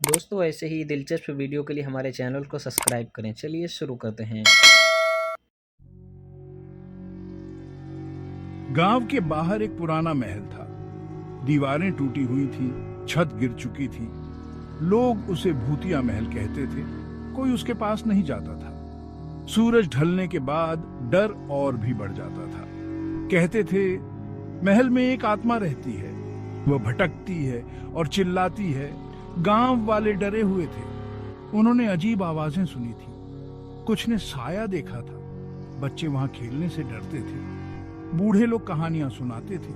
दोस्तों ऐसे ही दिलचस्प वीडियो के लिए हमारे चैनल को सब्सक्राइब करें। चलिए शुरू करते हैं। गांव के बाहर एक पुराना महल था। दीवारें टूटी हुई थी, छत गिर चुकी थी। लोग उसे भूतिया महल कहते थे। कोई उसके पास नहीं जाता था। सूरज ढलने के बाद डर और भी बढ़ जाता था। कहते थे महल में एक आत्मा रहती है, वह भटकती है और चिल्लाती है। गांव वाले डरे हुए थे। उन्होंने अजीब आवाजें सुनी थी। कुछ ने साया देखा था। बच्चे वहां खेलने से डरते थे। बूढ़े लोग कहानियां सुनाते थे।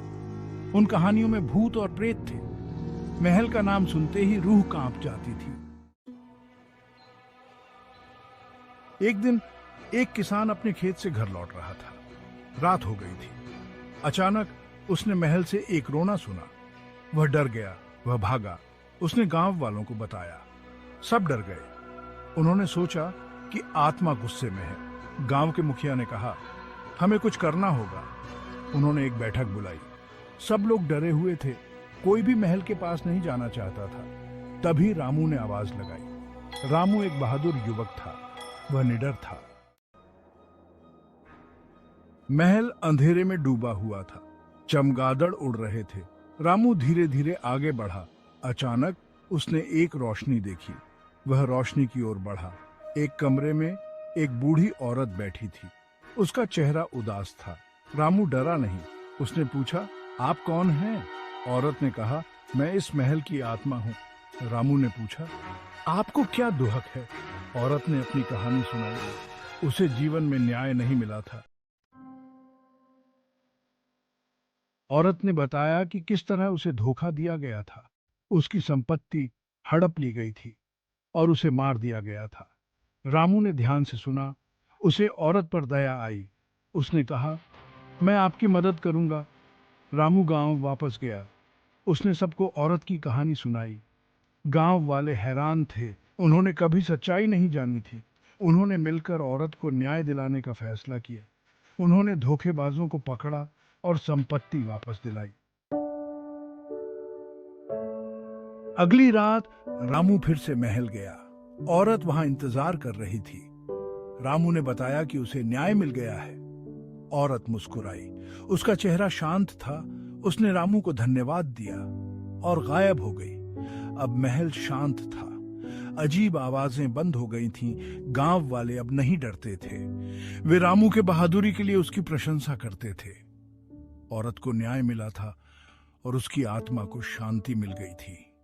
उन कहानियों में भूत और प्रेत थे। महल का नाम सुनते ही रूह कांप जाती थी। एक दिन एक किसान अपने खेत से घर लौट रहा था। रात हो गई थी। अचानक उसने महल से एक रोना सुना। वह डर गया, वह भागा। उसने गांव वालों को बताया। सब डर गए। उन्होंने सोचा कि आत्मा गुस्से में है। गांव के मुखिया ने कहा, हमें कुछ करना होगा। उन्होंने एक बैठक बुलाई। सब लोग डरे हुए थे। कोई भी महल के पास नहीं जाना चाहता था। तभी रामू ने आवाज लगाई। रामू एक बहादुर युवक था। वह निडर था। महल अंधेरे में डूबा हुआ था। चमगादड़ उड़ रहे थे। रामू धीरे धीरे आगे बढ़ा। अचानक उसने एक रोशनी देखी। वह रोशनी की ओर बढ़ा। एक कमरे में एक बूढ़ी औरत बैठी थी। उसका चेहरा उदास था। रामू डरा नहीं। उसने पूछा, आप कौन हैं? औरत ने कहा, मैं इस महल की आत्मा हूँ। रामू ने पूछा, आपको क्या दुहक है? औरत ने अपनी कहानी सुनाई। उसे जीवन में न्याय नहीं मिला था। औरत ने बताया कि किस तरह उसे धोखा दिया गया था। उसकी संपत्ति हड़प ली गई थी और उसे मार दिया गया था। रामू ने ध्यान से सुना। उसे औरत पर दया आई। उसने कहा, मैं आपकी मदद करूंगा। रामू गांव वापस गया। उसने सबको औरत की कहानी सुनाई। गांव वाले हैरान थे। उन्होंने कभी सच्चाई नहीं जानी थी। उन्होंने मिलकर औरत को न्याय दिलाने का फैसला किया। उन्होंने धोखेबाजों को पकड़ा और संपत्ति वापस दिलाई। अगली रात रामू फिर से महल गया। औरत वहां इंतजार कर रही थी। रामू ने बताया कि उसे न्याय मिल गया है। औरत मुस्कुराई। उसका चेहरा शांत था। उसने रामू को धन्यवाद दिया और गायब हो गई। अब महल शांत था। अजीब आवाजें बंद हो गई थीं। गांव वाले अब नहीं डरते थे। वे रामू के बहादुरी के लिए उसकी प्रशंसा करते थे। औरत को न्याय मिला था और उसकी आत्मा को शांति मिल गई थी।